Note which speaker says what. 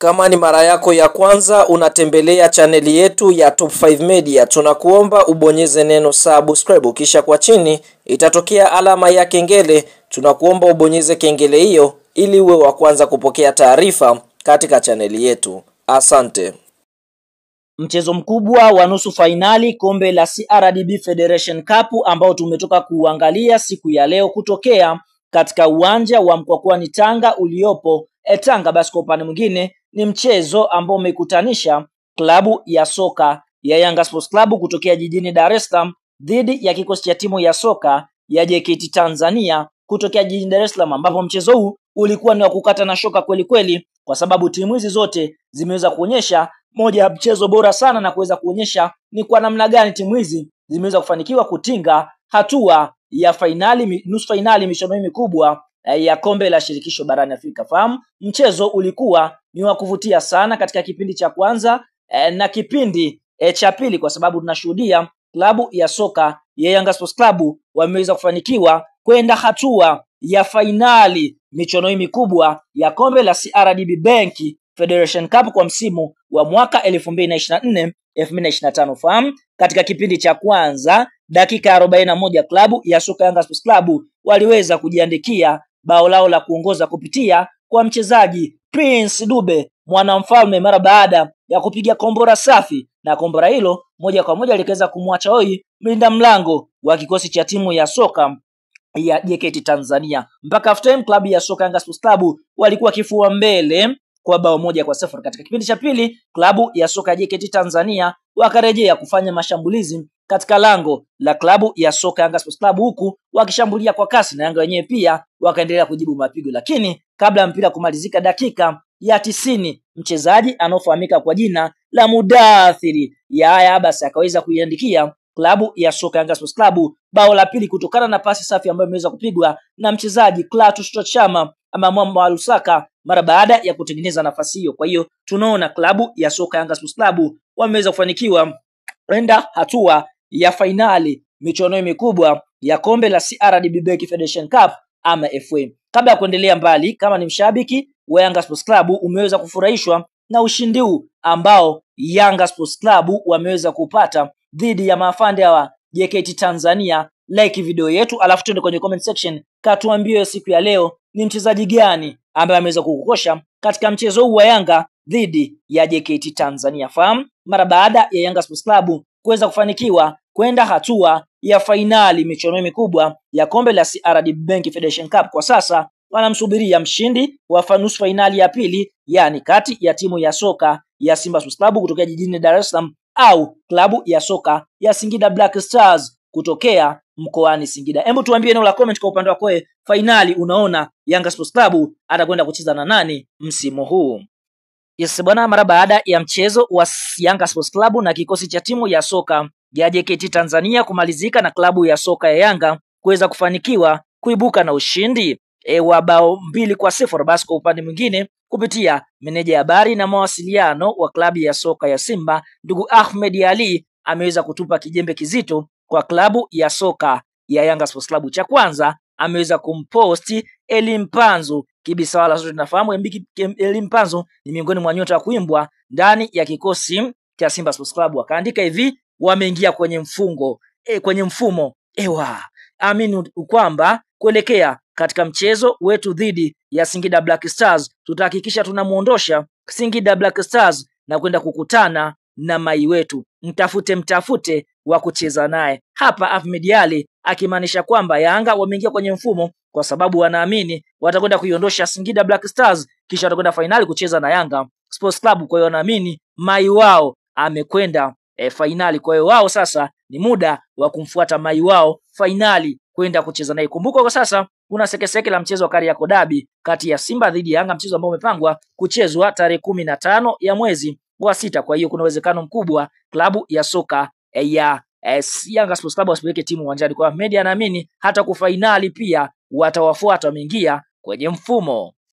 Speaker 1: Kama ni mara yako ya kwanza unatembelea chaneli yetu ya Top 5 Media, tunakuomba ubonyeze neno subscribe, kisha kwa chini itatokea alama ya kengele. Tunakuomba ubonyeze kengele hiyo ili uwe wa kwanza kupokea taarifa katika chaneli yetu. Asante.
Speaker 2: Mchezo mkubwa wa nusu fainali kombe la CRDB Federation Cup ambao tumetoka kuangalia siku ya leo kutokea katika uwanja wa Mkwakwani Tanga uliopo Tanga. Basi kwa upande mwingine ni mchezo ambao umekutanisha klabu ya soka ya Yanga Sports Club kutokea jijini Dar es Salaam dhidi ya kikosi cha timu ya soka ya JKT Tanzania kutokea jijini Dar es Salaam, ambapo mchezo huu ulikuwa ni wa kukata na shoka kweli kweli, kwa sababu timu hizi zote zimeweza kuonyesha moja ya mchezo bora sana na kuweza kuonyesha ni kwa namna gani timu hizi zimeweza kufanikiwa kutinga hatua ya fainali, nusu fainali, michuano mikubwa ya kombe la shirikisho barani Afrika. Fahamu mchezo ulikuwa ni wa kuvutia sana katika kipindi cha kwanza na kipindi cha pili, kwa sababu tunashuhudia klabu ya soka ya Yanga Sports Club wameweza kufanikiwa kwenda hatua ya fainali michuano mikubwa ya kombe la CRDB Bank Federation Cup kwa msimu wa mwaka 2024-2025. Fahamu katika kipindi cha kwanza dakika 41 klabu ya soka Yanga Sports Club waliweza kujiandikia bao lao la kuongoza kupitia kwa mchezaji Prince Dube mwanamfalme mara baada ya kupiga kombora safi, na kombora hilo moja kwa moja likaweza kumwacha hoi mlinda mlango wa kikosi cha timu ya soka ya JKT Tanzania. Mpaka half time klabu ya soka Yanga Sports Club walikuwa kifua mbele kwa bao 1-0. Katika kipindi cha pili klabu ya soka ya JKT Tanzania wakarejea kufanya mashambulizi katika lango la klabu ya soka Yanga Sports Club, huku wakishambulia kwa kasi na Yanga wenyewe pia wakaendelea kujibu mapigo. Lakini kabla ya mpira kumalizika dakika ya 90, mchezaji anaofahamika kwa jina la Mudathiri Yahya Abbas akaweza kuiandikia klabu ya soka Yanga Sports Club bao la pili kutokana na pasi safi ambayo imeweza kupigwa na mchezaji Clatous Chama ama Mwamba Lusaka mara baada ya kutengeneza nafasi hiyo. Kwa hiyo tunaona klabu ya soka Yanga Sports Club wameweza kufanikiwa kwenda hatua ya fainali michuano mikubwa ya kombe la CRDB Bank Federation Cup ama FA. Kabla ya kuendelea mbali, kama ni mshabiki wa Yanga Sports Club umeweza kufurahishwa na ushindi huu ambao Yanga Sports Club wameweza kupata dhidi ya maafande wa JKT Tanzania, like video yetu alafu tuende kwenye comment section katuambie siku ya leo ni mchezaji gani ambaye ameweza kukukosha katika mchezo huu wa Yanga dhidi ya JKT Tanzania. Fahamu mara baada ya Yanga Sports Club kuweza kufanikiwa kwenda hatua ya fainali michuano mikubwa ya kombe la CRDB Bank Federation Cup, kwa sasa wanamsubiria mshindi wa nusu fainali ya pili, yani kati ya timu ya soka ya Simba Sports Club kutokea jijini Dar es Salaam au klabu ya soka ya Singida Black Stars kutokea mkoani Singida. Hebu tuambie eneo la comment kwa upande wako, fainali unaona Yanga Sports Club atakwenda kucheza na nani msimu huu? Yes bwana, mara baada ya mchezo wa Yanga Sports Club na kikosi cha timu ya soka ya JKT Tanzania kumalizika na klabu ya soka ya Yanga kuweza kufanikiwa kuibuka na ushindi wa bao 2-0, basi kwa upande mwingine kupitia meneja ya habari na mawasiliano wa klabu ya soka ya Simba ndugu Ahmed Ali ameweza kutupa kijembe kizito kwa klabu ya soka ya Yanga Sports Club. Cha kwanza ameweza kumposti Elimpanzu Kibisawala. Sote tunafahamu Elimpanzu ni miongoni mwa nyota wa kuimbwa ndani ya kikosi cha Simba Sports Club. Akaandika hivi, wameingia kwenye mfumo amini kwamba kuelekea katika mchezo wetu dhidi ya Singida Black Stars tutahakikisha tunamuondosha Singida Black Stars na kwenda kukutana na mai wetu, mtafute wa kucheza naye. Hapa Ahmed Ali akimaanisha kwamba Yanga wameingia kwenye mfumo kwa sababu wanaamini watakwenda kuiondosha Singida Black Stars kisha watakwenda fainali kucheza na Yanga Sports Club. Kwa hiyo wanaamini mai wao amekwenda fainali, kwa hiyo wao sasa ni muda wa kumfuata mai wao fainali kwenda kucheza naye. Kumbuka kwa sasa kuna sekeseke la mchezo wa Kariakoo Derby kati ya Simba dhidi ya Yanga, mchezo ambao umepangwa kuchezwa tarehe 15 ya mwezi wa 6. Kwa hiyo kuna uwezekano mkubwa klabu ya soka ya Yanga Sports Club wasipeleke timu uwanjani. Kwa media naamini hata kufainali pia watawafuata, wameingia kwenye mfumo.